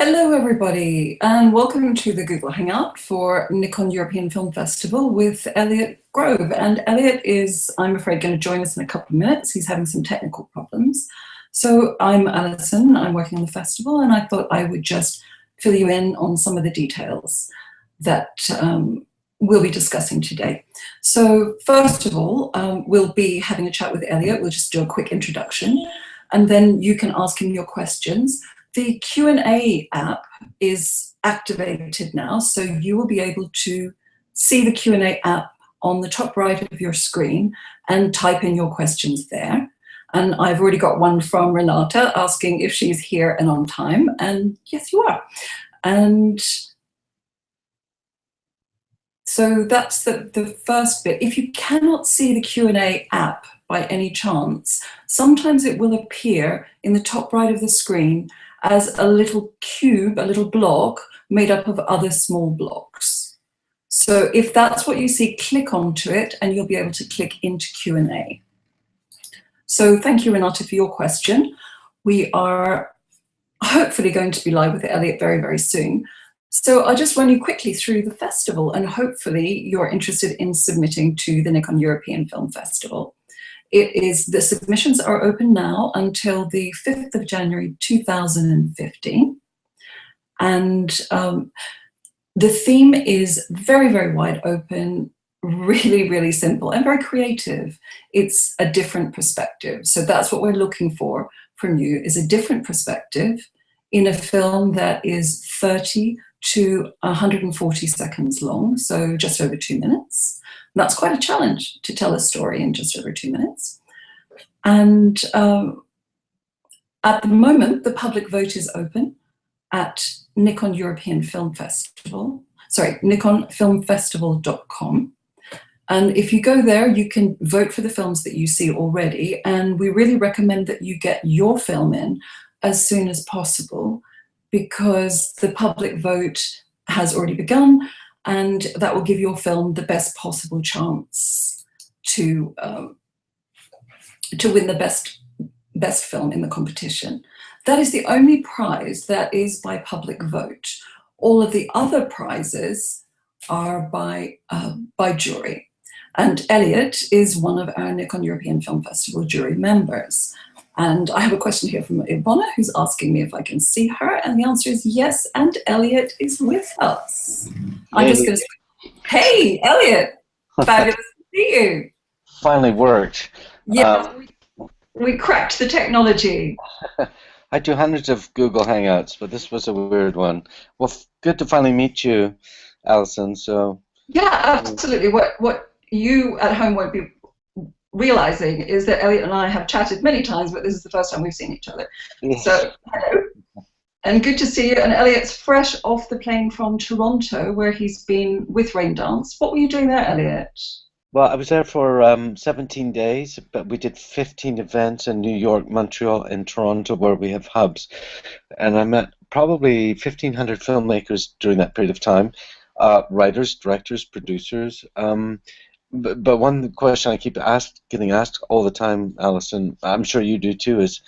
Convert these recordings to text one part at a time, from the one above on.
Hello, everybody, and welcome to the Google Hangout for Nikon European Film Festival with Elliot Grove. And Elliot is, I'm afraid, going to join us in a couple of minutes. He's having some technical problems. So I'm Alison, I'm working on the festival, and I thought I would just fill you in on some of the details that we'll be discussing today. So first of all, we'll be having a chat with Elliot. We'll just do a quick introduction, and then you can ask him your questions. The Q&A app is activated now, so you will be able to see the Q&A app on the top right of your screen and type in your questions there. And I've already got one from Renata asking if she's here and on time, and yes, you are. And so that's the first bit. If you cannot see the Q&A app by any chance, sometimes it will appear in the top right of the screen as a little cube, a little block made up of other small blocks. So if that's what you see, click onto it and you'll be able to click into Q&A. So thank you, Renata, for your question. We are hopefully going to be live with Elliot very, very soon. So I'll just run you quickly through the festival, and hopefully you're interested in submitting to the Nikon European Film Festival. The submissions are open now until the 5th of January 2015. And the theme is very, very wide open, really, really simple and very creative. It's a different perspective. So that's what we're looking for from you, is a different perspective in a film that is 30 to 140 seconds long, so just over 2 minutes. And that's quite a challenge to tell a story in just over 2 minutes. And at the moment, the public vote is open at Nikon European Film Festival, nikonfilmfestival.com. And if you go there, you can vote for the films that you see already. And we really recommend that you get your film in as soon as possible, because the public vote has already begun, and that will give your film the best possible chance to win the best film in the competition. That is the only prize that is by public vote. All of the other prizes are by jury. And Elliot is one of our Nikon European Film Festival jury members. And I have a question here from Ivana, who's asking me if I can see her, and the answer is yes, and Elliot is with us. I'm just going to say, hey, Elliot, fabulous to see you. Finally worked. Yes, we cracked the technology. I do hundreds of Google Hangouts, but this was a weird one. Well, good to finally meet you, Alison. So yeah, absolutely. What you at home won't be realizing is that Elliot and I have chatted many times, but this is the first time we've seen each other. Yes. So hello, and good to see you. And Elliot's fresh off the plane from Toronto, where he's been with Raindance. What were you doing there, Elliot? Well, I was there for 17 days, but we did 15 events in New York, Montreal, and Toronto, where we have hubs. And I met probably 1,500 filmmakers during that period of time, writers, directors, producers. But one question I keep getting asked all the time, Alison, I'm sure you do too, is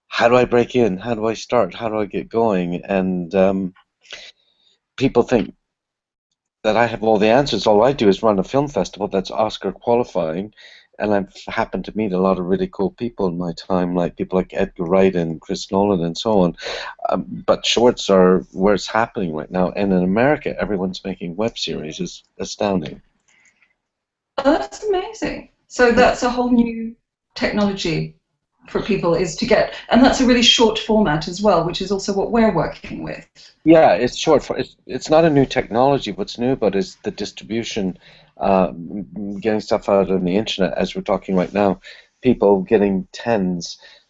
how do I break in? How do I start? How do I get going? And people think that I have all the answers. All I do is run a film festival that's Oscar qualifying, and I've happened to meet a lot of really cool people in my time, like people like Edgar Wright and Chris Nolan and so on. But shorts are where it's happening right now, and in America, everyone's making web series. It's astounding. Oh, that's amazing. So that's a whole new technology for people, is to get, and that's a really short format as well, which is also what we're working with. Yeah, it's short. It's not a new technology. What's new about it is the distribution, getting stuff out on the internet, as we're talking right now. People getting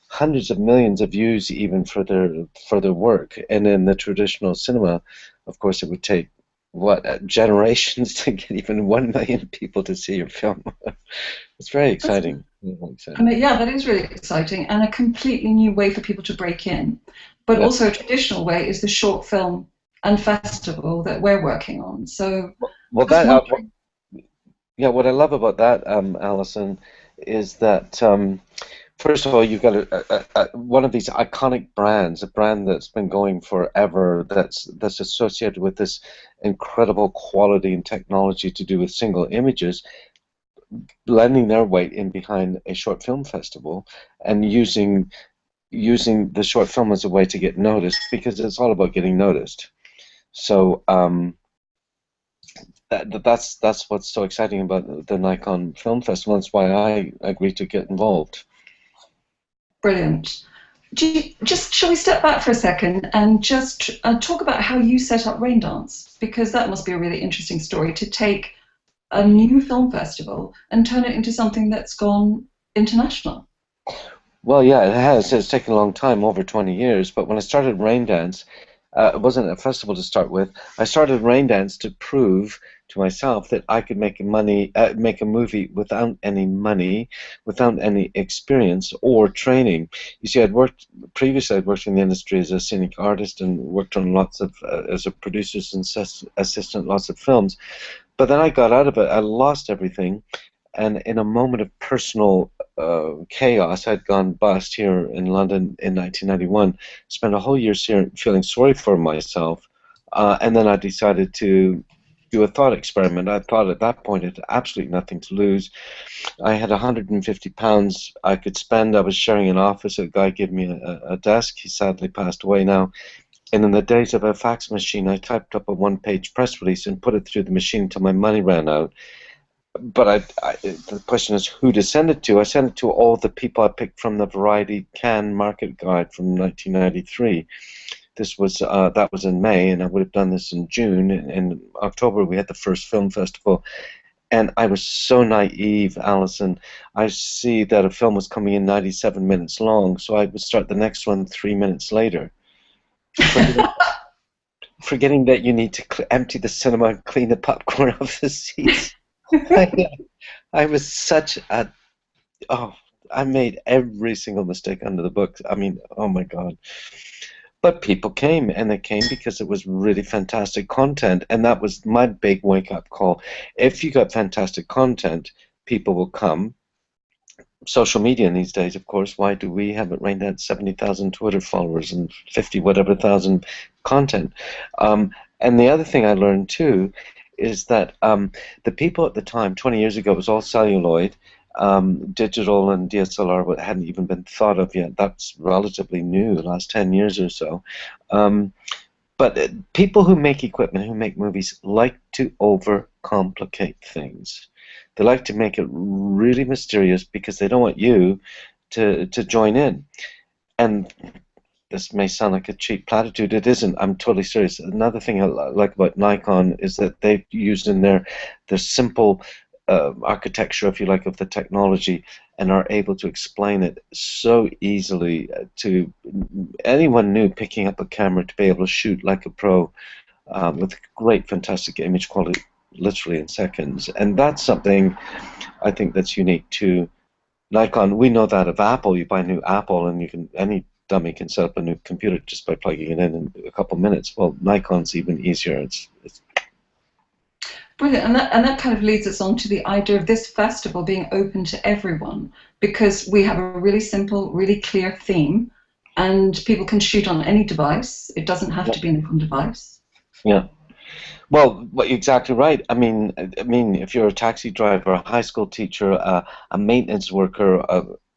hundreds of millions of views even for their work. And in the traditional cinema, of course, it would take generations to get even 1 million people to see your film. It's very exciting. I mean, yeah, that is really exciting, and a completely new way for people to break in. But also a traditional way is the short film and festival that we're working on. So, what I love about that, Alison, is that First of all, you've got one of these iconic brands, a brand that's been going forever, that's associated with this incredible quality and technology to do with single images, lending their weight in behind a short film festival and using the short film as a way to get noticed, because it's all about getting noticed. So that's what's so exciting about the Nikon Film Festival. That's why I agreed to get involved. Brilliant. Shall we step back for a second and just talk about how you set up Raindance? Because that must be a really interesting story, to take a new film festival and turn it into something that's gone international. Well, yeah, it has. It's taken a long time, over 20 years. But when I started Raindance, it wasn't a festival to start with. I started Raindance to prove to myself that I could make make a movie without any money, without any experience or training. You see, previously I'd worked in the industry as a scenic artist and worked on lots of as a producer's assistant, lots of films. But then I got out of it. I lost everything, and in a moment of personal chaos, I'd gone bust here in London in 1991, spent a whole year feeling sorry for myself, and then I decided to do a thought experiment. I thought at that point I had absolutely nothing to lose. I had £150 I could spend. I was sharing an office. A guy gave me a desk. He sadly passed away now. And in the days of a fax machine, I typed up a one-page press release and put it through the machine until my money ran out. But the question is who to send it to. I sent it to all the people I picked from the Variety Cannes Market Guide from 1993. This was that was in May, and I would have done this in June. In October, we had the first film festival, and I was so naive, Alison. I see that a film was coming in 97 minutes long, so I would start the next one 3 minutes later, forgetting that you need to empty the cinema and clean the popcorn off the seats. I was such a I made every single mistake under the book. I mean, oh my God. But people came, and they came because it was really fantastic content, and that was my big wake-up call. If you got fantastic content, people will come. Social media these days, of course, why do we have it rained at 70,000 Twitter followers and 50 whatever thousand content? And the other thing I learned too is that the people at the time, 20 years ago, it was all celluloid. Digital and DSLR hadn't even been thought of yet. That's relatively new, the last 10 years or so. But people who make equipment, who make movies, like to overcomplicate things. They like to make it really mysterious because they don't want you to join in. And this may sound like a cheap platitude. It isn't. I'm totally serious. Another thing I like about Nikon is that they've used in their simple architecture, if you like, of the technology, and are able to explain it so easily to anyone new picking up a camera to be able to shoot like a pro with great, fantastic image quality, literally in seconds. And that's something I think that's unique to Nikon. We know that of Apple. You buy a new Apple, and any dummy can set up a new computer just by plugging it in a couple minutes. Well, Nikon's even easier. It's brilliant, and that kind of leads us on to the idea of this festival being open to everyone, because we have a really simple, really clear theme, and people can shoot on any device. It doesn't have to be an Nikon device. Yeah. Well, exactly right. I mean, if you're a taxi driver, a high school teacher, a maintenance worker,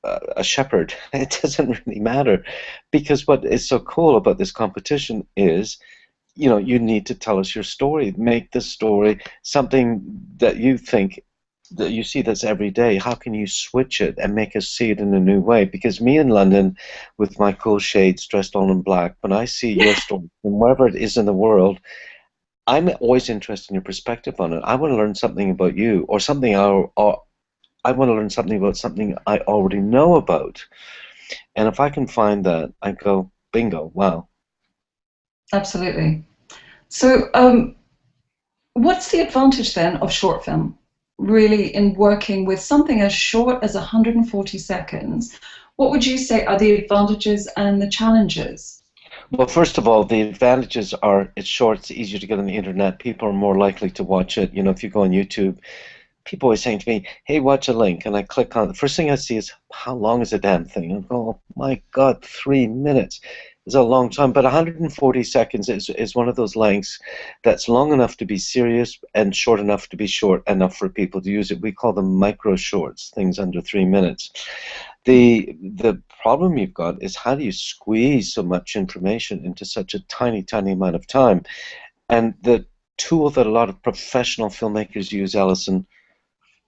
a shepherd, it doesn't really matter, because what is so cool about this competition is, you need to tell us your story. Make the story something that you think, that you see that's every day. How can you switch it and make us see it in a new way? Because me in London, with my cool shades, dressed all in black, when I see your story from wherever it is in the world, I'm always interested in your perspective on it. I want to learn something about you, or something I want to learn something about something I already know about. And if I can find that, I go, bingo, wow. Absolutely. So what's the advantage then of short film, really, in working with something as short as 140 seconds? What would you say are the advantages and the challenges? Well, first of all, the advantages are it's short, it's easier to get on the internet, people are more likely to watch it. If you go on YouTube, people always saying to me, "Hey, watch a link," and I click on it. The first thing I see is how long is the damn thing? And I go, "Oh my God, 3 minutes is a long time." But 140 seconds is one of those lengths that's long enough to be serious and short enough to be short enough for people to use it. We call them micro shorts, things under 3 minutes. The problem you've got is how do you squeeze so much information into such a tiny, tiny amount of time? And the tool that a lot of professional filmmakers use, Alison,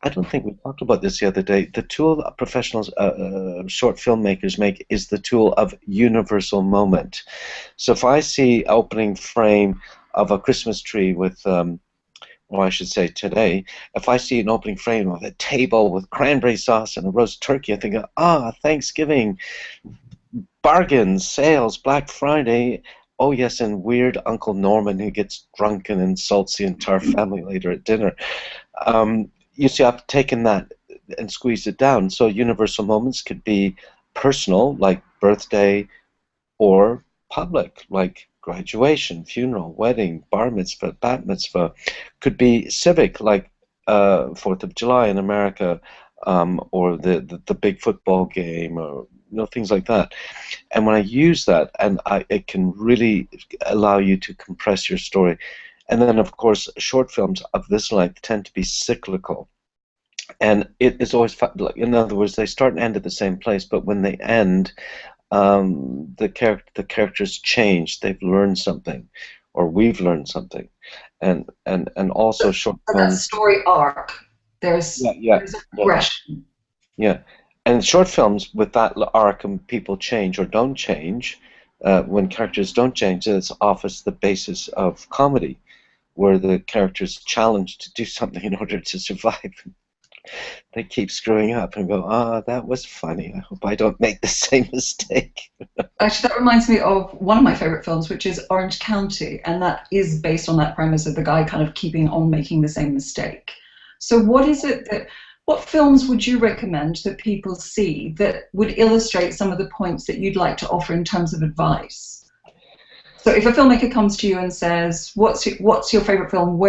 I don't think we talked about this the other day. The tool that professional short filmmakers make is the tool of universal moment. So if I see opening frame of a Christmas tree with, or I should say today, if I see an opening frame of a table with cranberry sauce and a roast turkey, I think, ah, Thanksgiving, bargains, sales, Black Friday. Oh yes, and weird Uncle Norman who gets drunk and insults the entire family later at dinner. You see, I've taken that and squeezed it down. So universal moments could be personal, like birthday, or public, like graduation, funeral, wedding, bar mitzvah, bat mitzvah. Could be civic, like 4th of July in America, or the big football game, or things like that. And when I use that, and it can really allow you to compress your story. And then, of course, short films of this length tend to be cyclical. And it is always, in other words, they start and end at the same place, but when they end, the characters change. They've learned something, or we've learned something. And also short films. That story arc. There's a progression. Yeah. And short films with that arc, and people change or don't change, when characters don't change, it's often the basis of comedy, where the character's challenged to do something in order to survive. They keep screwing up and go, "Ah, that was funny. I hope I don't make the same mistake." Actually, that reminds me of one of my favorite films, which is Orange County, and that is based on that premise of the guy kind of keeping on making the same mistake. So what films would you recommend that people see that would illustrate some of the points that you'd like to offer in terms of advice? So if a filmmaker comes to you and says, what's your favorite film,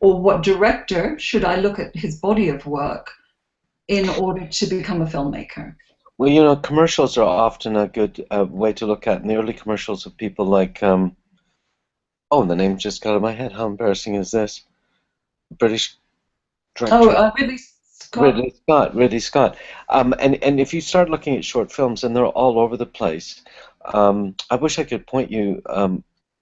or what director should I look at his body of work in order to become a filmmaker? Well, commercials are often a good way to look at. In the early commercials of people like, oh, the name just got out of my head. How embarrassing is this? British director. Oh, Ridley Scott. And if you start looking at short films, and they're all over the place, I wish I could point you,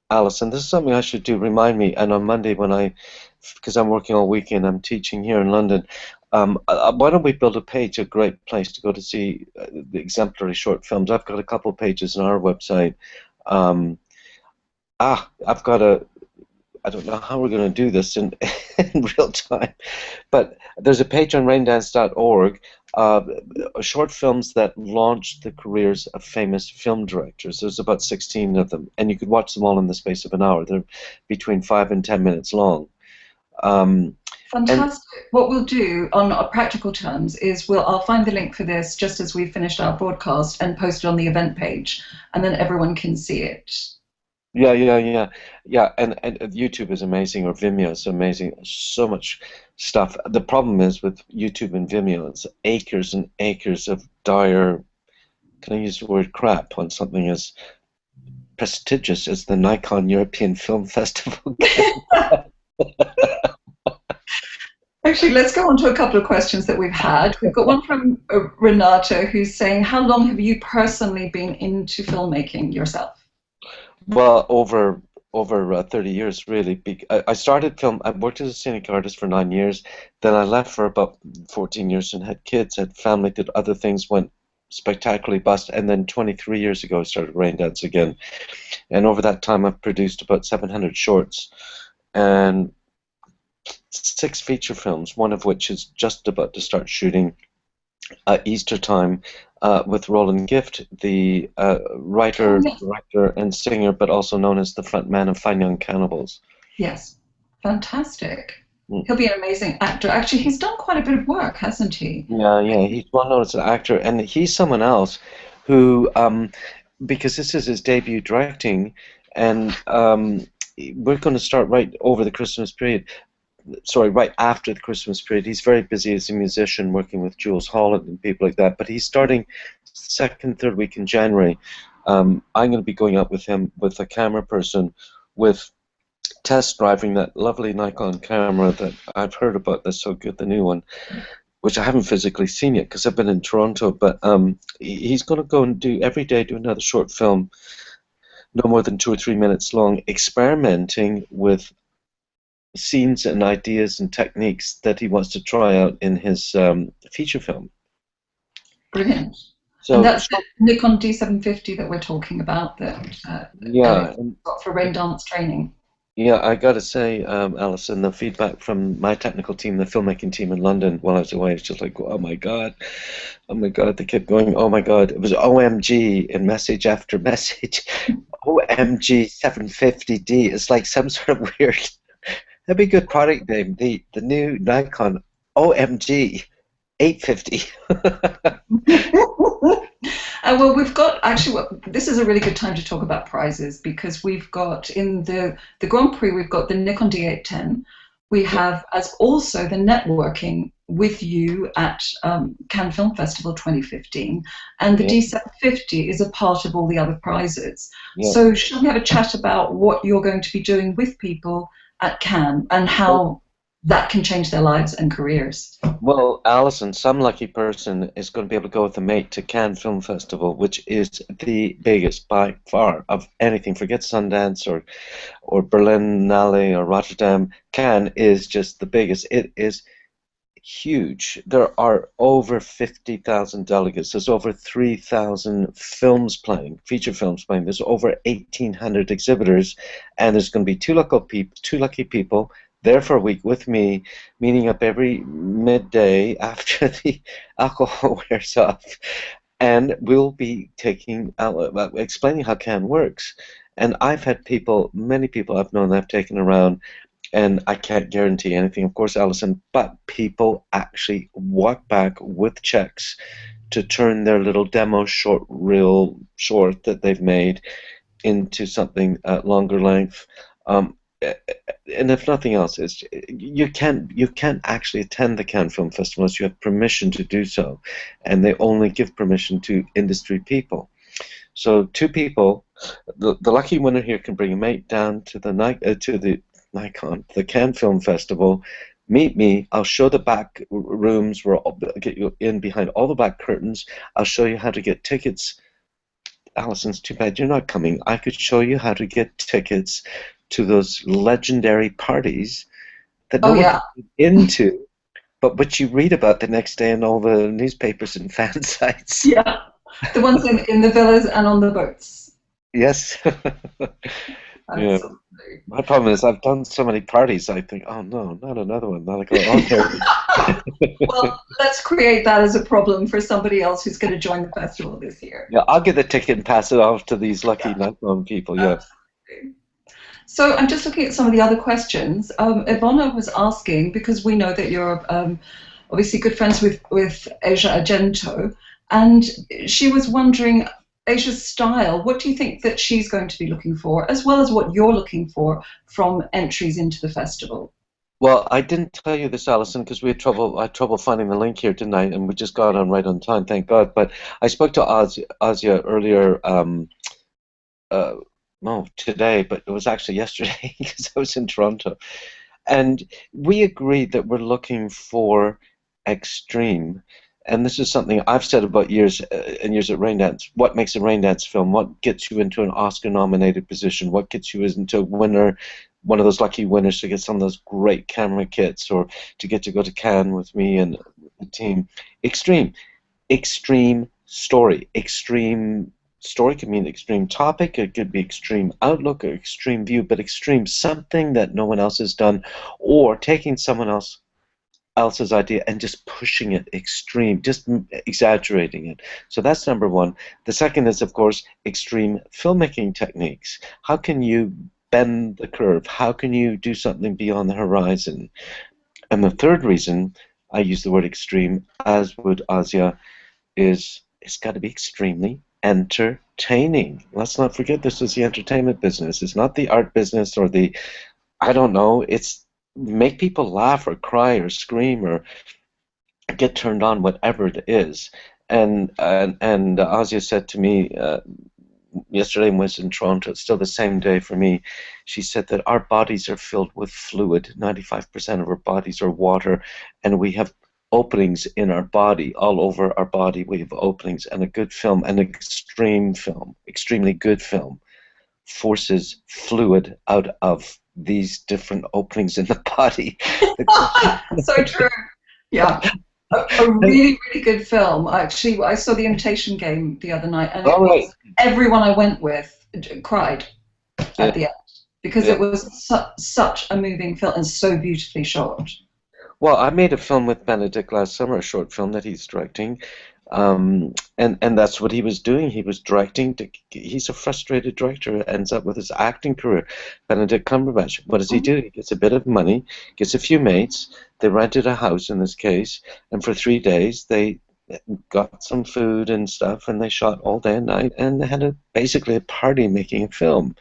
Alison. This is something I should do. Remind me. And on Monday, because I'm working all weekend, I'm teaching here in London. Why don't we build a page, a great place to go to see the exemplary short films. I've got a couple of pages on our website. I don't know how we're going to do this in real time, but there's a page on Raindance.org, short films that launched the careers of famous film directors. There's about 16 of them, and you could watch them all in the space of an hour. They're between 5 and 10 minutes long. Fantastic. What we'll do on practical terms is I'll find the link for this just as we've finished our broadcast and post it on the event page, and then everyone can see it. Yeah, and YouTube is amazing, or Vimeo is amazing. So much stuff. The problem is with YouTube and Vimeo, it's acres and acres of dire, can I use the word crap, on something as prestigious as the Nikon European Film Festival. Actually, let's go on to a couple of questions that we've had. We've got one from Renata, who's saying, how long have you personally been into filmmaking yourself? Well, over 30 years, really. I started film. I worked as a scenic artist for 9 years. Then I left for about 14 years and had kids, had family, did other things, went spectacularly bust. And then 23 years ago, I started Raindance again. And over that time, I've produced about 700 shorts and 6 feature films, one of which is just about to start shooting Easter time, with Roland Gift, the writer, director, and singer, but also known as the front man of Fine Young Cannibals. Yes, fantastic. He'll be an amazing actor. Actually, he's done quite a bit of work, hasn't he? Yeah, he's well known as an actor, and he's someone else who, because this is his debut directing, and we're going to start right over the Christmas period. sorry, right after the Christmas period. He's very busy as a musician, working with Jules Holland and people like that. But he's starting second, third week in January. I'm going to be going out with him with a camera person, with test driving that lovely Nikon camera that I've heard about. That's so good, the new one, which I haven't physically seen yet because I've been in Toronto. But he's going to go and do every day do another short film, no more than 2 or 3 minutes long, experimenting with scenes and ideas and techniques that he wants to try out in his feature film. Brilliant. So, and that's the Nikon D750 that we're talking about, that yeah, got for Raindance training. Yeah, I got to say, Alison, the feedback from my technical team, the filmmaking team in London while I was away, it's just like, oh my God, they kept going, oh my God, it was OMG in message after message, OMG 750D. It's like some sort of weird, that'd be a good product name, the new Nikon OMG 850. Well, we've got, actually, this is a really good time to talk about prizes, because we've got in the Grand Prix, we've got the Nikon D810. We have as also the networking with you at Cannes Film Festival 2015, and the D750 is a part of all the other prizes. So shall we have a chat about what you're going to be doing with people at Cannes and how that can change their lives and careers? Well, Alison, some lucky person is going to be able to go with a mate to Cannes Film Festival, which is the biggest by far of anything. Forget Sundance or Berlinale or Rotterdam. Cannes is just the biggest. It is huge. There are over 50,000 delegates. There's over 3,000 films playing, feature films playing. There's over 1,800 exhibitors, and there's going to be two lucky people there for a week with me, meeting up every midday after the alcohol wears off, and we'll be explaining how Cannes works. And I've had people, many people I've known that I've taken around, and I can't guarantee anything, of course, Alison, but people actually walk back with checks to turn their little demo reel short that they've made into something at longer length. And if nothing else, you can't actually attend the Cannes Film Festival unless you have permission to do so, and they only give permission to industry people. So two people, the lucky winner here can bring a mate down to the Nikon, the Cannes Film Festival. Meet me. I'll show the back rooms where I'll get you in behind all the back curtains. I'll show you how to get tickets. Alison's too bad you're not coming. I could show you how to get tickets to those legendary parties that no one's into, but which you read about the next day in all the newspapers and fan sites. Yeah, the ones in the villas and on the boats. Yes. Yeah. My problem is I've done so many parties, I think, oh no, not another one. Not Well, let's create that as a problem for somebody else who's going to join the festival this year. Yeah, I'll get the ticket and pass it off to these lucky Nikon people. Yeah. Absolutely. So I'm just looking at some of the other questions. Ivona was asking, because we know that you're obviously good friends with Asia Argento, and she was wondering, Asia's style, what do you think that she's going to be looking for, as well as what you're looking for from entries into the festival? Well, I didn't tell you this, Alison, because I had trouble finding the link here tonight, and we just got on right on time, thank God. But I spoke to Asia earlier, no, today, but it was actually yesterday because I was in Toronto. And we agreed that we're looking for extreme. And this is something I've said about years and years at Raindance. What makes a Raindance film? What gets you into an Oscar-nominated position? What gets you into a winner, one of those lucky winners to get some of those great camera kits, or to get to go to Cannes with me and the team? Extreme. Extreme story. Extreme story could mean extreme topic, it could be extreme outlook or extreme view, but extreme, something that no one else has done, or taking someone else's idea and just pushing it extreme, just exaggerating it. So that's number one. The second is, of course, extreme filmmaking techniques. How can you bend the curve? How can you do something beyond the horizon? And the third reason I use the word extreme, as would Asia, is it's got to be extremely entertaining. Let's not forget this is the entertainment business. It's not the art business or the, I don't know, it's make people laugh or cry or scream or get turned on, whatever it is. And Asia said to me yesterday when I was in Toronto, it's still the same day for me. She said that our bodies are filled with fluid. 95% of our bodies are water, and we have openings in our body, all over our body. We have openings, and a good film, an extreme film, extremely good film, forces fluid out of these different openings in the body. So true. Yeah. A really, really good film. Actually, I saw The Imitation Game the other night, and it All right. was everyone I went with cried Yeah. at the end because Yeah. it was such a moving film and so beautifully shot. Well, I made a film with Benedict last summer, a short film that he's directing, and that's what he was doing. He was directing. He's a frustrated director who ends up with his acting career. Benedict Cumberbatch. What does he do? He gets a bit of money, gets a few mates. They rented a house in this case, and for 3 days they got some food and stuff, and they shot all day and night, and they had basically a party making a film.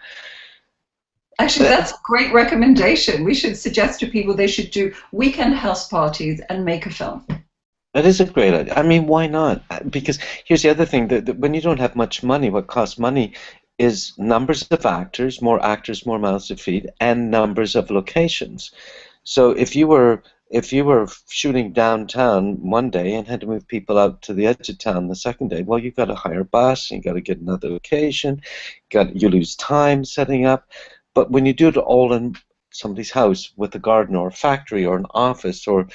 Actually, that's a great recommendation. We should suggest to people they should do weekend house parties and make a film. That is a great idea. I mean, why not? Because here's the other thing: that when you don't have much money, what costs money is numbers of actors, more mouths to feed, and numbers of locations. So if you were shooting downtown one day and had to move people out to the edge of town the second day, well, you've got to hire a bus, you got to get another location, you lose time setting up. But when you do it all in somebody's house with a garden or a factory or an office or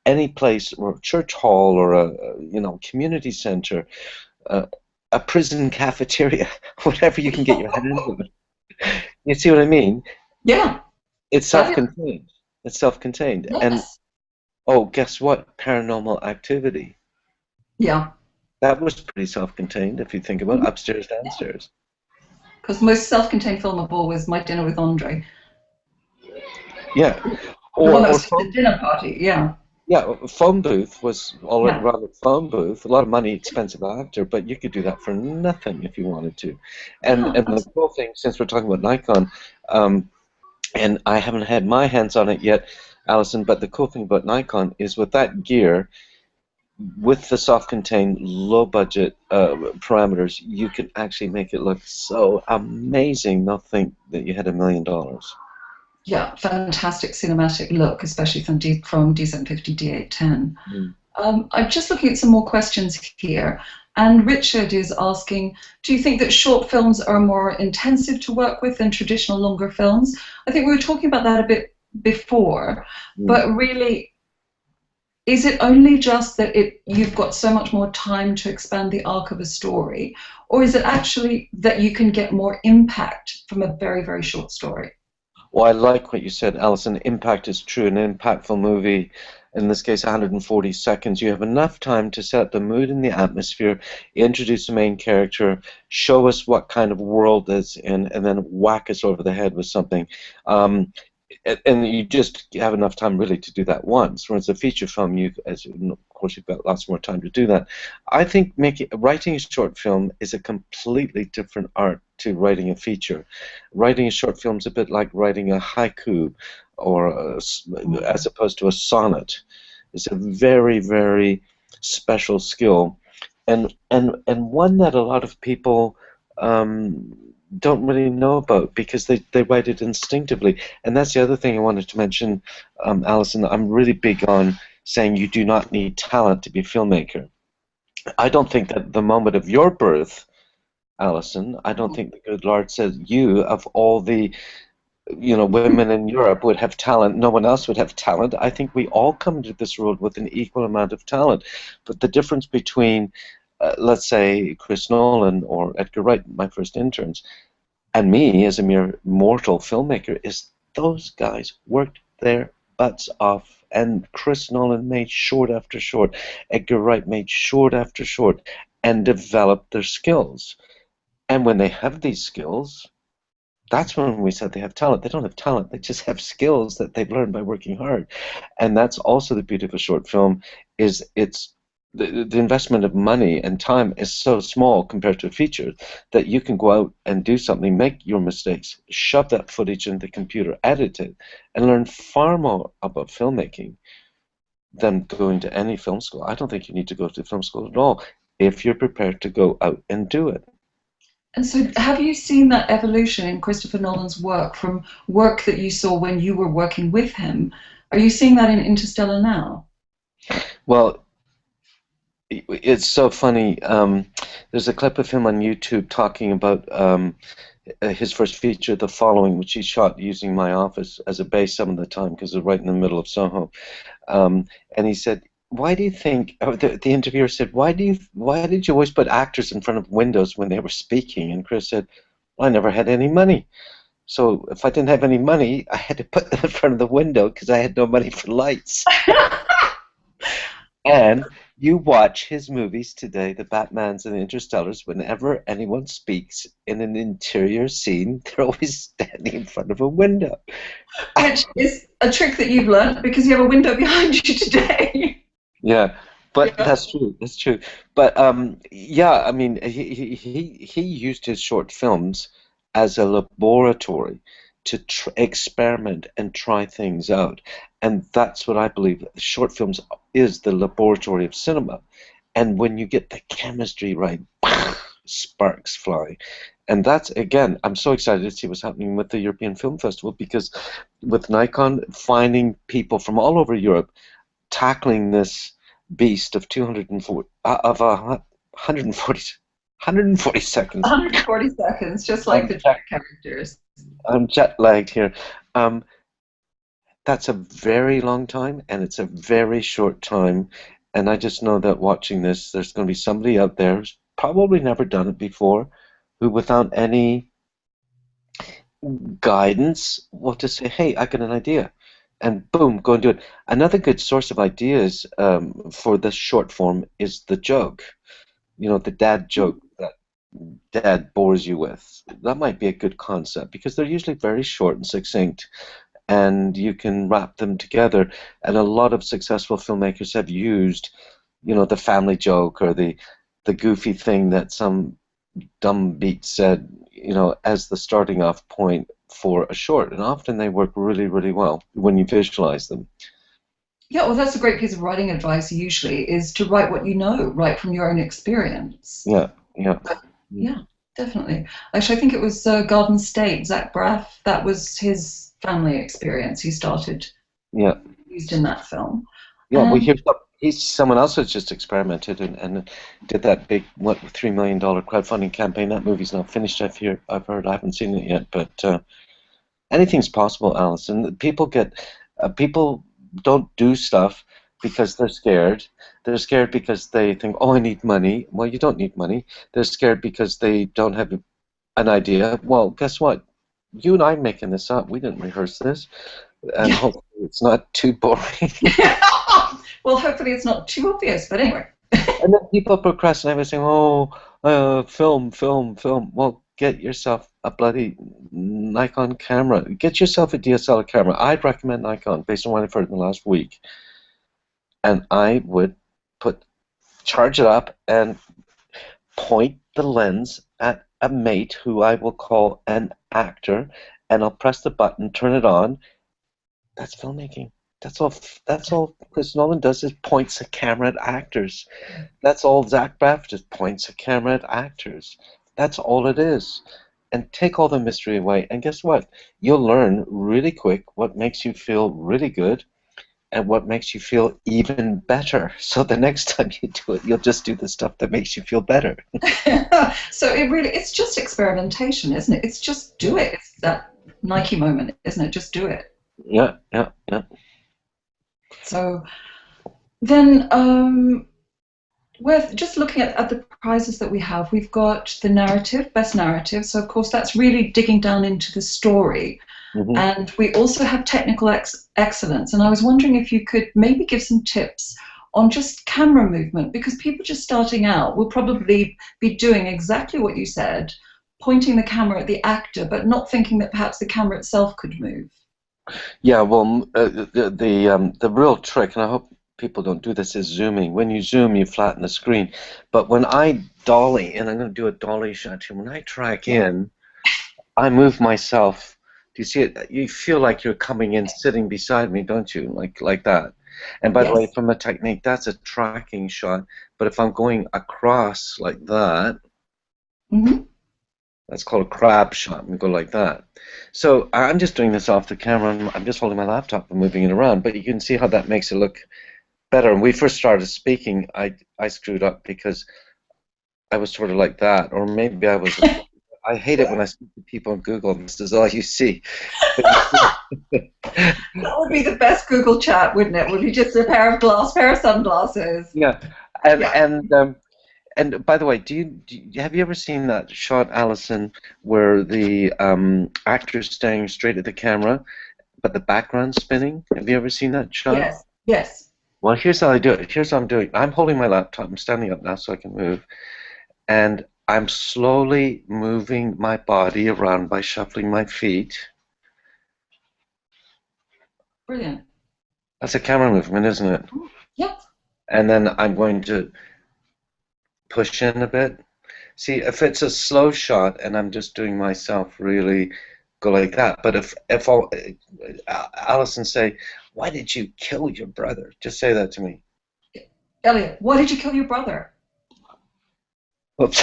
any place or a church hall or a community center, a prison cafeteria, whatever you can get your head into it. You see what I mean? Yeah. It's self-contained. It's self-contained. Yes. And oh, guess what? Paranormal Activity. Yeah. That was pretty self-contained if you think about it. Upstairs, downstairs. Because most self-contained film of all was My Dinner with Andre. Yeah. Or the dinner party, yeah. Yeah, phone booth was already Yeah. rather phone booth. A lot of money, expensive actor, but you could do that for nothing if you wanted to. And Yeah, the cool thing, since we're talking about Nikon, and I haven't had my hands on it yet, Alison, but the cool thing about Nikon is with that gear, with the self-contained, low-budget parameters, you can actually make it look so amazing. They'll think that you had $1 million. yeah, fantastic cinematic look, especially from D750 D810. I'm just looking at some more questions here. And Richard is asking, do you think that short films are more intensive to work with than traditional longer films? I think we were talking about that a bit before, but really, is it only just that you've got so much more time to expand the arc of a story, or is it actually that you can get more impact from a very, very short story? Well, I like what you said, Alison. Impact is true. An impactful movie, in this case 140 seconds, you have enough time to set the mood and the atmosphere, introduce the main character, show us what kind of world it's in, and then whack us over the head with something. And you just have enough time really to do that once. Whereas a feature film, of course, you've got lots more time to do that. I think writing a short film is a completely different art to writing a feature. Writing a short film is a bit like writing a haiku, as opposed to a sonnet. It's a very, very special skill, and one that a lot of people don't really know about because they write it instinctively. And that's the other thing I wanted to mention, Alison. I'm really big on saying you do not need talent to be a filmmaker. I don't think that the moment of your birth, Alison, I don't think the good Lord says you, of all the women in Europe, would have talent. No one else would have talent. I think we all come into this world with an equal amount of talent. But the difference between, let's say, Chris Nolan or Edgar Wright, my first interns, and me as a mere mortal filmmaker is those guys worked their butts off. And Chris Nolan made short after short. Edgar Wright made short after short and developed their skills. And when they have these skills, that's when we said they have talent. They don't have talent. They just have skills that they've learned by working hard. And that's also the beauty of a short film, is it's the investment of money and time is so small compared to a feature that you can go out and do something, make your mistakes, shove that footage into the computer, edit it, and learn far more about filmmaking than going to any film school. I don't think you need to go to film school at all if you're prepared to go out and do it. And so, have you seen that evolution in Christopher Nolan's work from work that you saw when you were working with him? Are you seeing that in Interstellar now? Well, it's so funny. There's a clip of him on YouTube talking about his first feature, The Following, which he shot using my office as a base some of the time because it's right in the middle of Soho. And he said, "Why do you think?" Or the interviewer said, "Why did you always put actors in front of windows when they were speaking?" And Chris said, "Well, I never had any money. So if I didn't have any money, I had to put them in front of the window because I had no money for lights." And you watch his movies today, the Batmans and the Interstellars, whenever anyone speaks in an interior scene, they're always standing in front of a window. Which is a trick that you've learned because you have a window behind you today. Yeah, but Yeah. that's true. That's true. But yeah, I mean, he used his short films as a laboratory to experiment and try things out, and that's what I believe. Short films is the laboratory of cinema, and when you get the chemistry right, sparks fly. And that's, again, I'm so excited to see what's happening with the European Film Festival because with Nikon finding people from all over Europe tackling this beast of 240 of 140 seconds. 140 seconds, just like I'm the jet, Jack characters. I'm jet lagged here. Um, that's a very long time, and it's a very short time. And I just know that watching this, there's going to be somebody out there who's probably never done it before, who, without any guidance, will just say, "Hey, I got an idea," and boom, go and do it. Another good source of ideas for this short form is the joke. You know, the dad joke that dad bores you with. That might be a good concept because they're usually very short and succinct, and you can wrap them together. And a lot of successful filmmakers have used, you know, the family joke or the goofy thing that some dumb beat said, you know, as the starting off point for a short. And often they work really, really well when you visualize them. Yeah, well, that's a great piece of writing advice usually is to write what you know, write from your own experience. Yeah, yeah. Yeah, definitely. Actually, I think it was Garden State, Zach Braff, that was his family experience. He started Yeah. used in that film. Yeah, we And hear he's someone else has just experimented and did that big $3 million crowdfunding campaign. That movie's not finished. I've heard. I haven't seen it yet, but anything's possible, Alison. People don't do stuff because they're scared. They're scared because they think, "Oh, I need money." Well, you don't need money. They're scared because they don't have an idea. Well, guess what? You and I making this up. We didn't rehearse this, and yeah. hopefully it's not too boring. Well, hopefully it's not too obvious, but anyway. And then people procrastinate by saying, "Oh, film, film, film." Well, get yourself a bloody Nikon camera. Get yourself a DSLR camera. I'd recommend Nikon based on what I've heard in the last week. And I would charge it up and point the lens at a mate who I will call an actor, and I'll press the button, turn it on. That's filmmaking. That's all. That's all Chris Nolan does is points a camera at actors. That's all Zach Braff just points a camera at actors. That's all it is. And take all the mystery away, and guess what? You'll learn really quick what makes you feel really good and what makes you feel even better. So the next time you do it, you'll just do the stuff that makes you feel better. So it's just experimentation, isn't it? It's just do it. It's that Nike moment, isn't it? Just do it. Yeah, yeah, yeah. So then we're just looking at the prizes that we have. We've got the narrative, best narrative. So of course that's really digging down into the story. Mm-hmm. And we also have technical excellence. And I was wondering if you could maybe give some tips on just camera movement, because people just starting out will probably be doing exactly what you said, pointing the camera at the actor, but not thinking that perhaps the camera itself could move. Yeah, well, the real trick, and I hope people don't do this, is zooming. When you zoom, you flatten the screen. But when I dolly, and I'm going to do a dolly shot here, when I track in, I move myself. Do you see it? You feel like you're coming in, sitting beside me, don't you? Like that. And by the way, Yes. from a technique, that's a tracking shot. But if I'm going across like that, Mm-hmm. that's called a crab shot, and go like that. So I'm just doing this off the camera, and I'm just holding my laptop and moving it around. But you can see how that makes it look better. When we first started speaking, I screwed up because I was sort of like that, or maybe I was. I hate it when I speak to people on Google. This is all you see. That would be the best Google chat, wouldn't it? Would be just a pair of sunglasses. Yeah, Yeah. and by the way, have you ever seen that shot, Alison, where the actor's staring straight at the camera, but the background's spinning? Have you ever seen that shot? Yes. Yes. Well, here's how I do it. Here's how I'm doing. I'm holding my laptop. I'm standing up now so I can move, and I'm slowly moving my body around by shuffling my feet. Brilliant. That's a camera movement, isn't it? Yep. And then I'm going to push in a bit. See, if it's a slow shot and I'm just doing myself, really go like that. But if Alison say, "Why did you kill your brother?" Just say that to me. Elliot, why did you kill your brother? Oops.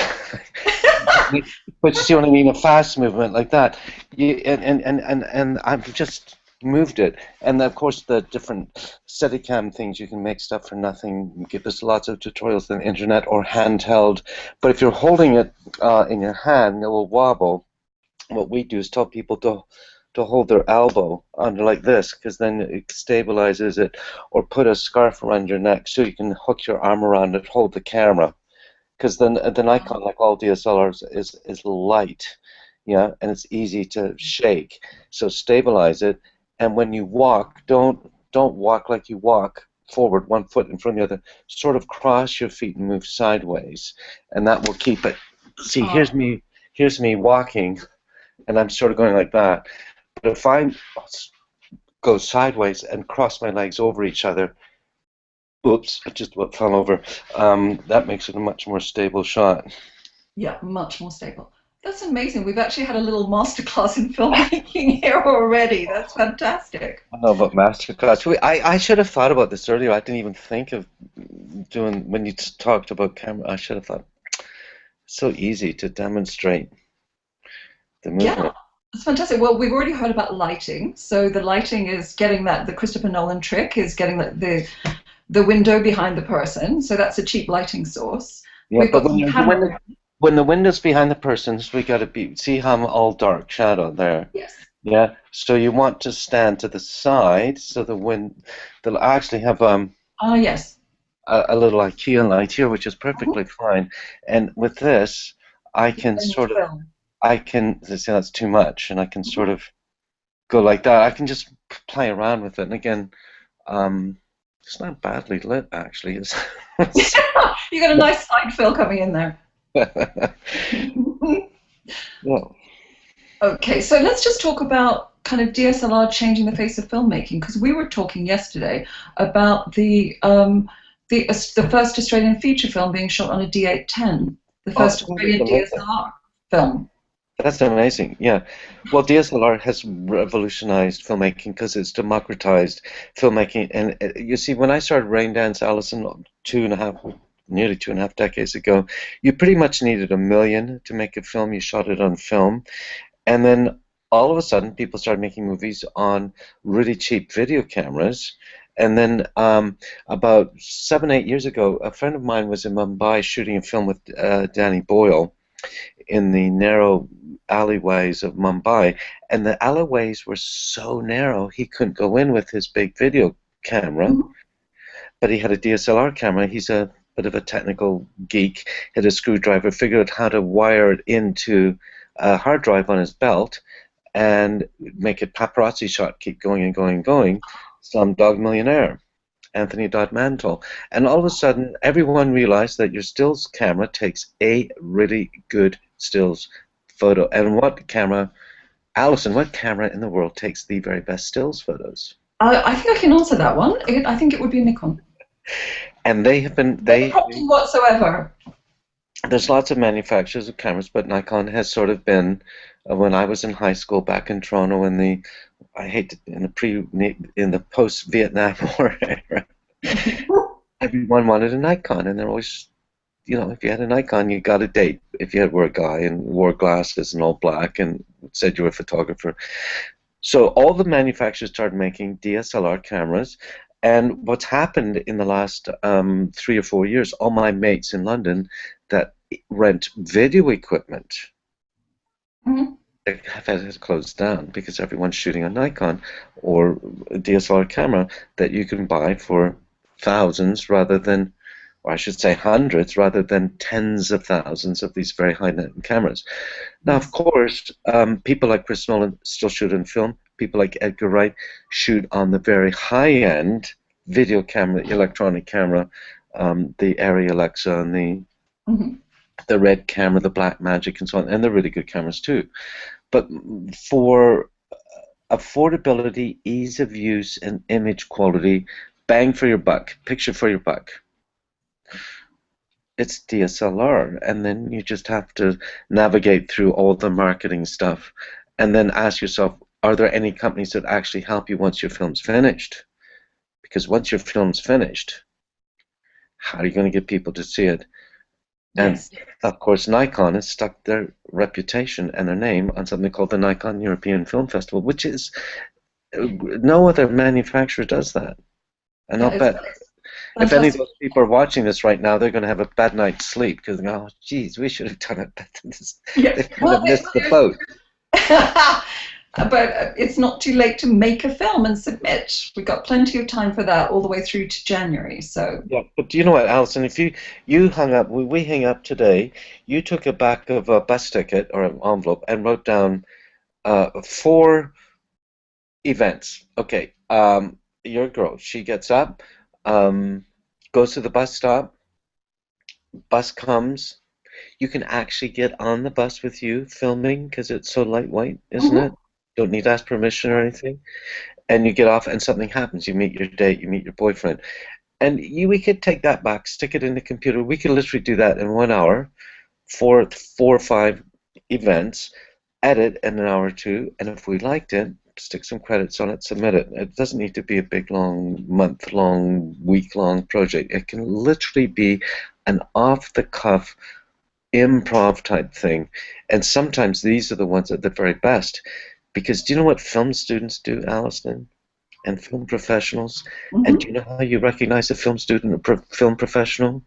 But you see what I mean? A fast movement like that. And I've just moved it. And of course, the different Steadicam things, you can make stuff for nothing. Give us lots of tutorials on the internet or handheld. But if you're holding it in your hand, it will wobble. What we do is tell people to hold their elbow under like this, because then it stabilizes it, or put a scarf around your neck so you can hook your arm around it, hold the camera. Because then the Nikon, like all DSLRs, is light, yeah, and it's easy to shake. So stabilize it, and when you walk, don't walk like you walk forward, one foot in front of the other. Sort of cross your feet and move sideways, and that will keep it. See, here's me walking, and I'm sort of going like that. But if I go sideways and cross my legs over each other, oops, I just about fell over. That makes it a much more stable shot. Yeah, much more stable. That's amazing. We've actually had a little masterclass in filmmaking here already. That's fantastic. I don't know about masterclass. I should have thought about this earlier. I didn't even think of doing, when you talked about camera, I should have thought, so easy to demonstrate the movement. Yeah, it's fantastic. Well, we've already heard about lighting. So the lighting is getting that, the Christopher Nolan trick is getting the window behind the person. So that's a cheap lighting source. Yeah, We've but got some camera. when the window's behind the person, so we got to be, see how I'm all dark shadow there. Yes. Yeah, so you want to stand to the side, so the wind, they'll actually have Yes. a little IKEA light here, which is perfectly fine. And with this, I can sort of, I can, see that's too much, and I can sort of go like that. I can just play around with it, and again, it's not badly lit, actually. You got a nice side fill coming in there. Yeah. Okay, so let's just talk about kind of DSLR changing the face of filmmaking, because we were talking yesterday about the first Australian feature film being shot on a D810, the first Australian DSLR film. That's amazing, yeah. Well, DSLR has revolutionized filmmaking because it's democratized filmmaking. And you see, when I started Raindance, Alison, nearly 2.5 decades ago, you pretty much needed $1 million to make a film. You shot it on film. And then all of a sudden, people started making movies on really cheap video cameras. And then about 7, 8 years ago, a friend of mine was in Mumbai shooting a film with Danny Boyle in the narrow alleyways of Mumbai, and the alleyways were so narrow he couldn't go in with his big video camera, but he had a DSLR camera. He's a bit of a technical geek, had a screwdriver, figured out how to wire it into a hard drive on his belt and make a paparazzi shot, keep going and going and going. Slumdog Millionaire, Anthony Dodd Mantle. And all of a sudden, everyone realized that your stills camera takes a really good stills photo. And what camera, Alison, what camera in the world takes the very best stills photos? I think I can answer that one. I think it would be Nikon. And they have been, No problem whatsoever. there's lots of manufacturers of cameras, but Nikon has sort of been, when I was in high school back in Toronto in the, I hate to, in the post-Vietnam War era, everyone wanted a Nikon, and they're always, you know, if you had a Nikon, you got a date. If you were a guy and wore glasses and all black and said you were a photographer. So all the manufacturers started making DSLR cameras, and what's happened in the last 3 or 4 years, all my mates in London that rent video equipment Mhm. have had to close down because everyone's shooting a Nikon or a DSLR camera that you can buy for thousands rather than, or I should say hundreds, rather than tens of thousands of these very high-end cameras. Now, of Yes. course, people like Chris Nolan still shoot in film. People like Edgar Wright shoot on the very high-end video camera, electronic camera, the Arri Alexa and Mhm. the Red camera, the Black Magic, and so on, and they're really good cameras too. But for affordability, ease of use, and image quality, bang for your buck, picture for your buck, it's DSLR, and then you just have to navigate through all the marketing stuff and then ask yourself, are there any companies that actually help you once your film's finished? Because once your film's finished, how are you going to get people to see it? And Yes. of course, Nikon has stuck their reputation and their name on something called the Nikon European Film Festival, which is, no other manufacturer does that. And I'll That is bet if any of fantastic. those people are watching this right now, they're going to have a bad night's sleep because, oh, geez, we should have done it better than this. Yeah. They've kind Well, of missed the boat. but it's not too late to make a film and submit. We've got plenty of time for that all the way through to January. So, Yeah, but do you know what, Alison? If you hung up, we hang up today. You took a back of a bus ticket or an envelope and wrote down 4 events. Okay, your girl, she gets up, um, goes to the bus stop. Bus comes. You can actually get on the bus with you filming because it's so lightweight, isn't mhm. it? Don't need to ask permission or anything. And you get off and something happens. You meet your date, you meet your boyfriend. And we could take that back, stick it in the computer. We could literally do that in 1 hour, four or five events, edit in an hour or two, and if we liked it, stick some credits on it, submit it. It doesn't need to be a big, long, month-long, week-long project. It can literally be an off-the-cuff improv type thing, and sometimes these are the ones that are the very best. Because do you know what film students do, Alison, and film professionals? And do Mhm. you know how you recognize a film student or film professional?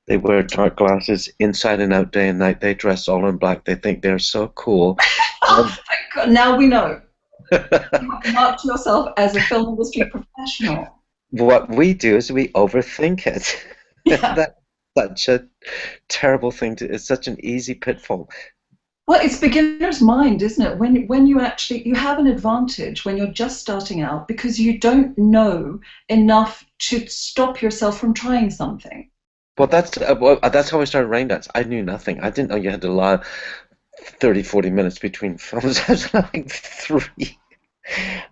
They wear dark glasses inside and out, day and night. They dress all in black. They think they're so cool. Oh, And thank God. Now we know. You have marked yourself as a film industry professional. what we do is we overthink it. Yeah. That's such a terrible thing to. It's such an easy pitfall. Well, it's beginner's mind, isn't it? When you actually you have an advantage when you're just starting out because you don't know enough to stop yourself from trying something. Well, that's how I started Raindance. I knew nothing. I didn't know you had to allow 30, 40 minutes between films. I was like 3.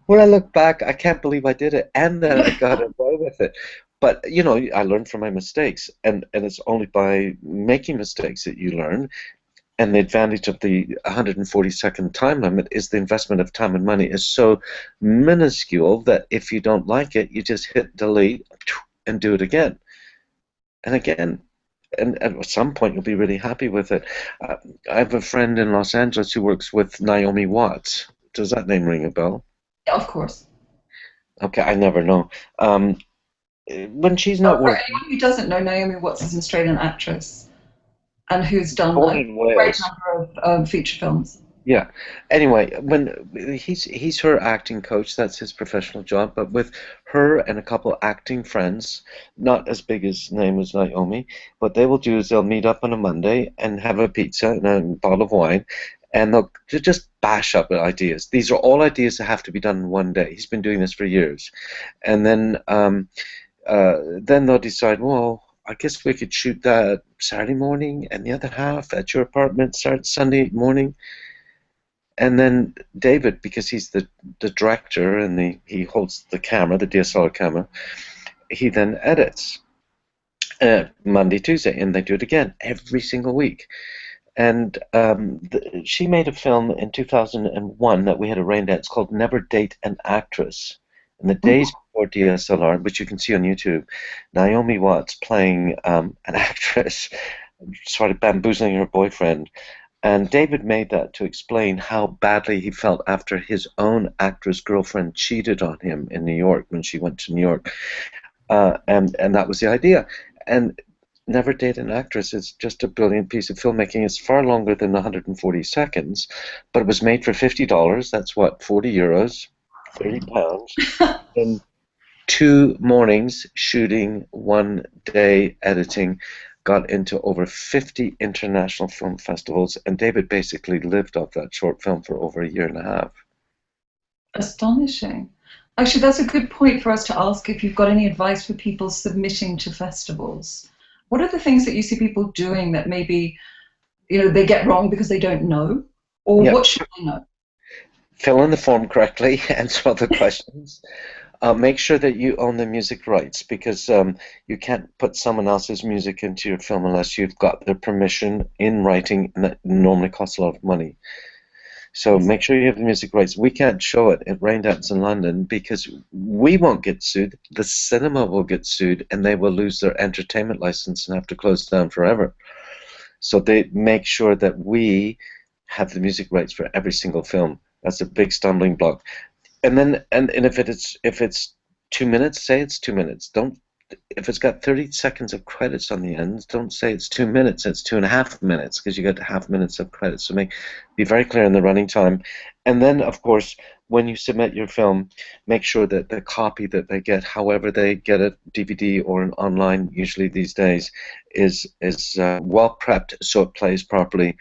When I look back, I can't believe I did it, and that I got away with it. But you know, I learned from my mistakes, and it's only by making mistakes that you learn. And the advantage of the 140-second time limit is the investment of time and money is so minuscule that if you don't like it, you just hit delete and do it again and again. And at some point, you'll be really happy with it. Uh, I have a friend in Los Angeles who works with Naomi Watts. Does that name ring a bell? Of course. Okay, I never know. Um, when she's So not for working, anyone who doesn't know, Naomi Watts is an Australian actress and who's done born a in great Wales. number of feature films. Yeah. Anyway, when he's her acting coach, that's his professional job. But with her and a couple acting friends, not as big as name as Naomi, what they will do is they'll meet up on a Monday and have a pizza and a bottle of wine, and they'll just bash up ideas. These are all ideas that have to be done in one day. He's been doing this for years, and then they'll decide, well, I guess we could shoot that Saturday morning, and the other half at your apartment start Sunday morning. And then David, because he's the director and he holds the camera, the DSLR camera, he then edits Monday, Tuesday, and they do it again every single week. And she made a film in 2001 that we had a Raindance called Never Date an Actress. In the days before DSLR, which you can see on YouTube, Naomi Watts playing an actress, sort of bamboozling her boyfriend. And David made that to explain how badly he felt after his own actress girlfriend cheated on him in New York when she went to New York. And that was the idea. And Never Date an Actress is just a brilliant piece of filmmaking. It's far longer than 140 seconds, but it was made for $50. That's what, 40 euros, 30 pounds, in 2 mornings shooting, 1 day editing. Got into over 50 international film festivals, and David basically lived off that short film for over a year and a half. Astonishing. Actually, that's a good point for us to ask if you've got any advice for people submitting to festivals. What are the things that you see people doing that maybe, you know, they get wrong because they don't know? Or what should they know? Fill in the form correctly, answer all the questions. Make sure that you own the music rights, because you can't put someone else's music into your film unless you've got their permission in writing, and that normally costs a lot of money. So make sure you have the music rights. We can't show it at Raindance in London because we won't get sued. The cinema will get sued, and they will lose their entertainment license and have to close down forever. So they make sure that we have the music rights for every single film. That's a big stumbling block. And then, and if it's 2 minutes, say it's 2 minutes. Don't, if it's got 30 seconds of credits on the end, don't say it's 2 minutes. It's 2.5 minutes, because you got half minutes of credits. So be very clear in the running time. And then, of course, when you submit your film, make sure that the copy that they get, however they get it, DVD or an online, usually these days, is well prepped so it plays properly.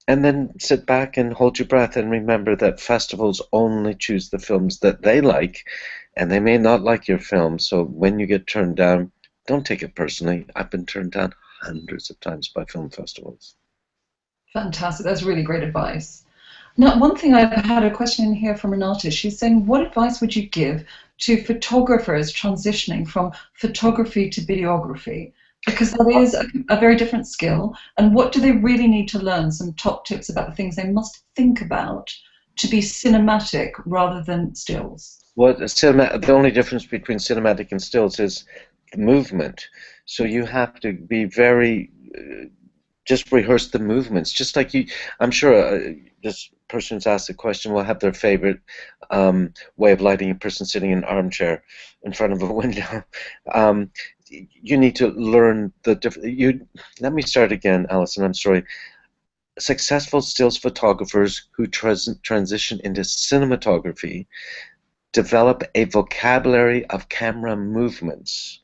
And then sit back and hold your breath and remember that festivals only choose the films that they like, and they may not like your film. So when you get turned down, don't take it personally. I've been turned down hundreds of times by film festivals. Fantastic. That's really great advice. Now, one thing, I've had a question in here from Renata. She's saying, what advice would you give to photographers transitioning from photography to videography? Because that is a very different skill. And what do they really need to learn? Some top tips about the things they must think about to be cinematic rather than stills. Well, the only difference between cinematic and stills is movement. So you have to be very, just rehearse the movements. Just like you, I'm sure this person's asked the question, will have their favorite way of lighting a person sitting in an armchair in front of a window. You need to learn the different. Let me start again, Alison. I'm sorry. Successful stills photographers who transition into cinematography develop a vocabulary of camera movements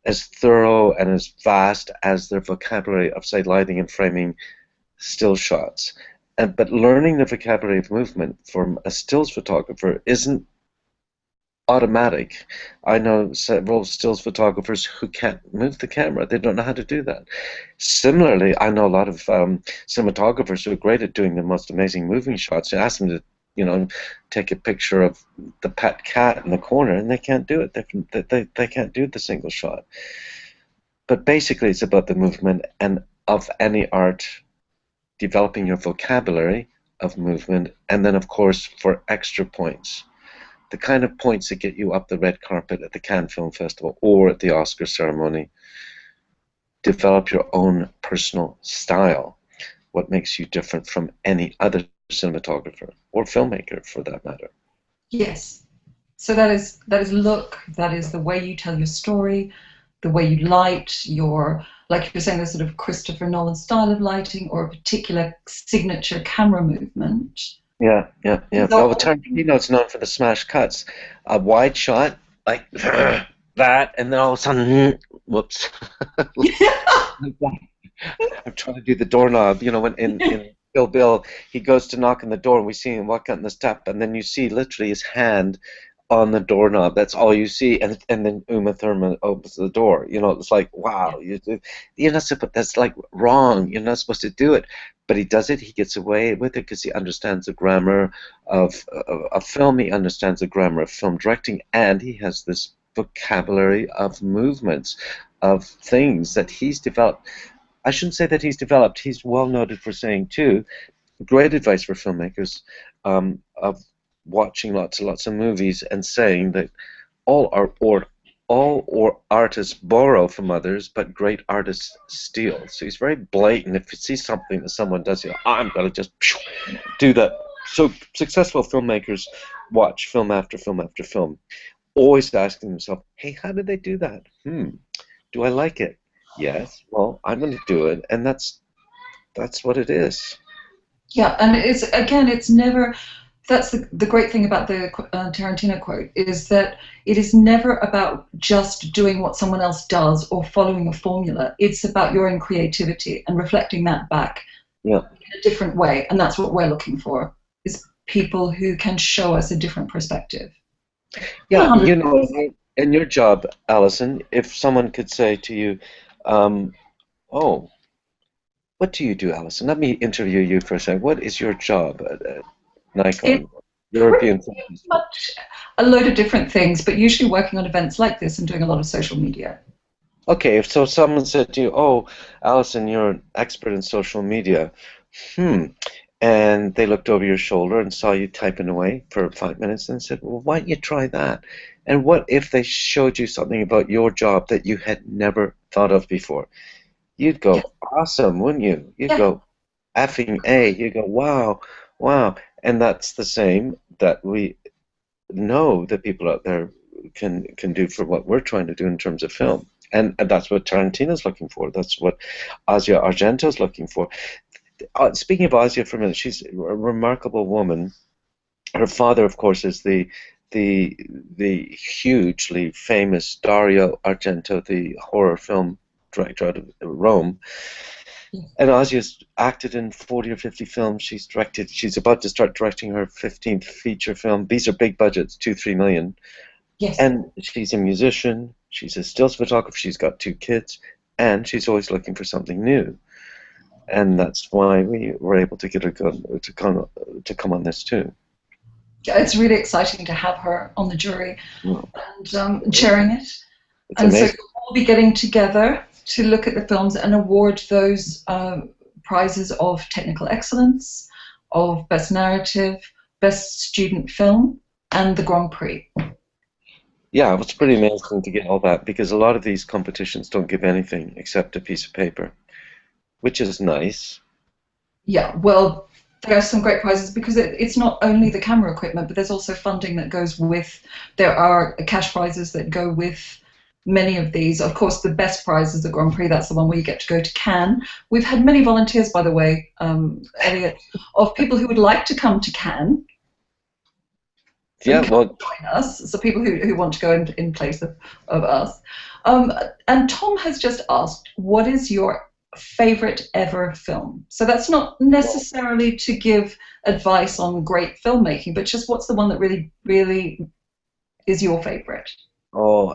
as thorough and as vast as their vocabulary of, say, lighting and framing still shots. But learning the vocabulary of movement from a stills photographer isn't automatic. I know several stills photographers who can't move the camera. They don't know how to do that. Similarly, I know a lot of cinematographers who are great at doing the most amazing moving shots. You ask them to, you know, take a picture of the pet cat in the corner, and they can't do it. They can't do the single shot. But basically, it's about the movement, and of any art, developing your vocabulary of movement, and then, of course, for extra points. The kind of points that get you up the red carpet at the Cannes Film Festival or at the Oscar ceremony. Develop your own personal style. What makes you different from any other cinematographer or filmmaker, for that matter? Yes. So that is look. That is the way you tell your story, the way you light your, like you're saying, the sort of Christopher Nolan style of lighting or a particular signature camera movement. Yeah. Well, Tarantino's known for the smash cuts. A wide shot, like that, and then all of a sudden, whoops. I'm trying to do the doorknob, you know, when in Kill Bill, he goes to knock on the door, and we see him walk out on the step, and then you see literally his hand on the doorknob. That's all you see, and then Uma Thurman opens the door. You know, it's like, wow, you're not supposed. That's like wrong. You're not supposed to do it, but he does it. He gets away with it because he understands the grammar of film. He understands the grammar of film directing, and he has this vocabulary of movements, of things that he's developed. I shouldn't say that he's developed. He's well noted for saying too. Great advice for filmmakers, of watching lots and lots of movies and saying that all artists borrow from others, but great artists steal. So he's very blatant. If you see something that someone does, you know, I'm going to just do that. So successful filmmakers watch film after film after film, always asking themselves, hey, how did they do that? Do I like it? Yes. Well, I'm going to do it, and that's what it is. Yeah, and it's never. That's the great thing about the Tarantino quote, is that it is never about just doing what someone else does or following a formula. It's about your own creativity and reflecting that back in a different way, and that's what we're looking for, is people who can show us a different perspective. Yeah, you know, in your job, Alison, if someone could say to you, oh, what do you do, Alison? Let me interview you for a second. What is your job at Nikon? European. Much a load of different things, but usually working on events like this and doing a lot of social media. Okay, if so someone said to you, oh, Alison, you're an expert in social media, and they looked over your shoulder and saw you typing away for 5 minutes and said, well, why don't you try that? And what if they showed you something about your job that you had never thought of before? You'd go, awesome, wouldn't you? You'd go, effing A. You'd go, wow, wow. And that's the same that we know that people out there can do for what we're trying to do in terms of film. And that's what Tarantino's looking for. That's what Asia Argento's looking for. Speaking of Asia for a minute, she's a remarkable woman. Her father, of course, is the hugely famous Dario Argento, the horror film director out of Rome. And Asia's acted in 40 or 50 films. She's directed. She's about to start directing her 15th feature film. These are big budgets, 2-3 million. Yes. And she's a musician. She's a stills photographer. She's got 2 kids, and she's always looking for something new. And that's why we were able to get her to come on this too. Yeah, it's really exciting to have her on the jury and chairing it. It's and amazing. So we'll be getting together to look at the films and award those prizes of technical excellence, of best narrative, best student film, and the Grand Prix. Yeah, it's pretty amazing to get all that, because a lot of these competitions don't give anything except a piece of paper, which is nice. Yeah, well, there are some great prizes because it's not only the camera equipment, but there's also funding that goes with. There are cash prizes that go with many of these. Of course, the best prize is the Grand Prix. That's the one where you get to go to Cannes. We've had many volunteers, by the way, Elliot, of people who would like to come to Cannes. Yeah, well, join us. So people who want to go in place of us. And Tom has just asked, what is your favorite ever film? So that's not necessarily to give advice on great filmmaking, but just what's the one that really, really is your favorite? Oh,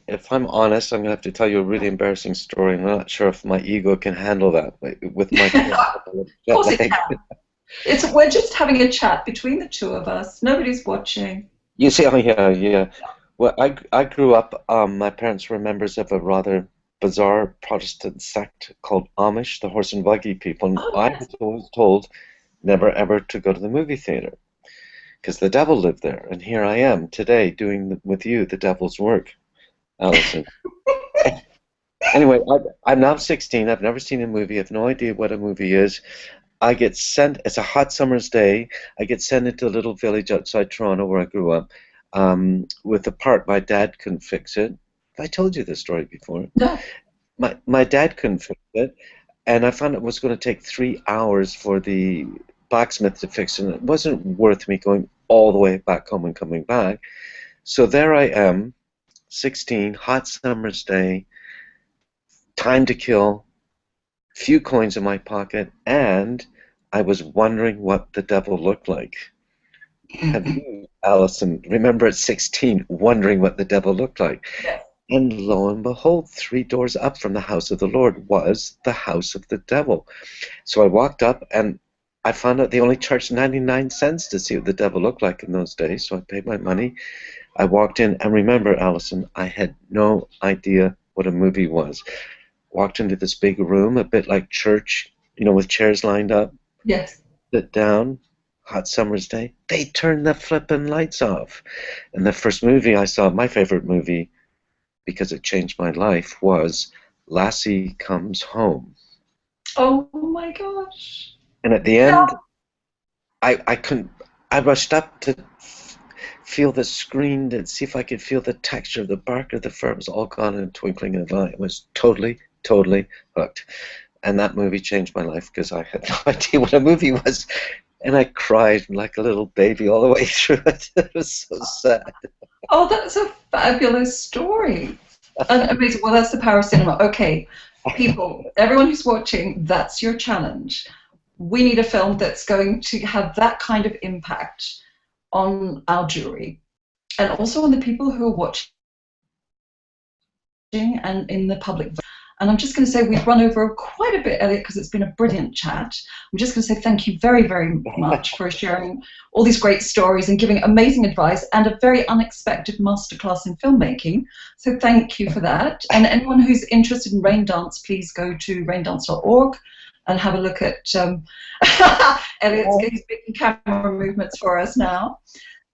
if I'm honest, I'm going to have to tell you a really embarrassing story. I'm not sure if my ego can handle that with my. Of course it can. We're just having a chat between the two of us. Nobody's watching. You see, oh yeah. Well, I grew up. My parents were members of a rather bizarre Protestant sect called Amish, the horse and buggy people. And I was always told never ever to go to the movie theater because the devil lived there. And here I am today doing with you the devil's work, Alison. Anyway, I'm now 16. I've never seen a movie. I have no idea what a movie is. I get sent, it's a hot summer's day, I get sent into a little village outside Toronto where I grew up with a part my dad couldn't fix it. I told you this story before. No. My dad couldn't fix it, and I found it was going to take 3 hours for the blacksmith to fix it, and it wasn't worth me going all the way back home and coming back. So there I am, 16, hot summer's day, time to kill, few coins in my pocket, and I was wondering what the devil looked like. Have you, Alison, remember at 16, wondering what the devil looked like? Yes. And lo and behold, 3 doors up from the house of the Lord was the house of the devil. So I walked up, and I found out they only charged 99 cents to see what the devil looked like in those days, so I paid my money. I walked in, and remember, Alison, I had no idea what a movie was. Walked into this big room, a bit like church, you know, with chairs lined up. Yes. Sit down, hot summer's day. They turned the flippin' lights off. And the first movie I saw, my favorite movie, because it changed my life, was Lassie Comes Home. Oh my gosh. And at the Yeah. end, I couldn't, I rushed up to feel the screen to see if I could feel the texture of the bark of the fur. It was all gone in a twinkling of an eye. It was totally, totally hooked. And that movie changed my life because I had no idea what a movie was. And I cried like a little baby all the way through it. It was so sad. Oh, that's a fabulous story. And amazing. Well, that's the power of cinema. Okay, people, everyone who's watching, that's your challenge. We need a film that's going to have that kind of impact on our jury and also on the people who are watching and in the public. And I'm just going to say we've run over quite a bit, Elliot, because it's been a brilliant chat. I'm just going to say thank you very, very much for sharing all these great stories and giving amazing advice and a very unexpected masterclass in filmmaking. So thank you for that. And anyone who's interested in Raindance, please go to raindance.org and have a look at Elliot's making camera movements for us now.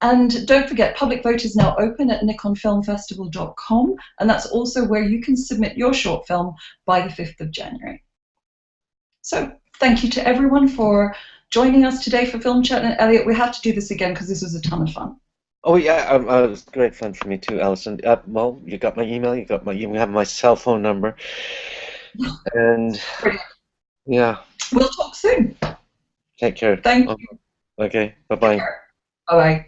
And don't forget, public vote is now open at nikonfilmfestival.com, and that's also where you can submit your short film by the 5th of January. So thank you to everyone for joining us today for Film Chat. And Elliot, we have to do this again because this was a ton of fun. Oh yeah, it was great fun for me too, Alison. Well, you got my email, you have my cell phone number, and Brilliant. yeah. We'll talk soon. Take care. Thank you. Okay, bye-bye. Bye-bye.